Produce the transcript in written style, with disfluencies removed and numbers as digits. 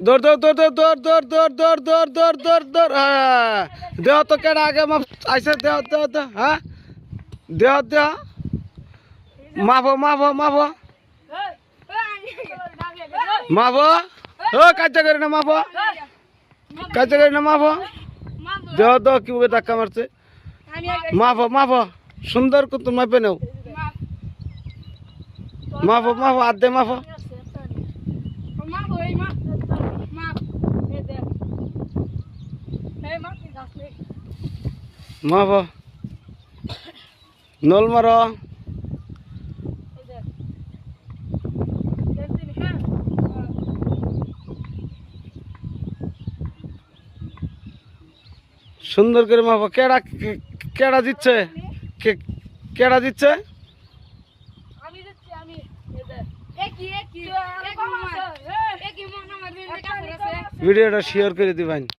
দৌড় দৌড় দৌড় দৌড় দৌড় দৌড় দৌড় দৌড় দৌড় দৌড় দৌড় হ্যাঁ দেহ তো কেডা আগে মাপ আইসে দেহ দেহ দেহ হ্যাঁ দেহ দেহ মাভো মাভো মাভো মাভো ও কাজটা করে না মাভো কাজটা করে না মাভো দেহ দেহ কি বলে ধাক্কা মারছে মাভো মাভো সুন্দর কিন্তু মাপে নেও মাভো মাভো আদে মাভো মাভো নল মারো সুন্দর করে মাপো কেডা কেডা দিচ্ছে কেডা দিচ্ছে ভিডিওটা শেয়ার করে দিবেন।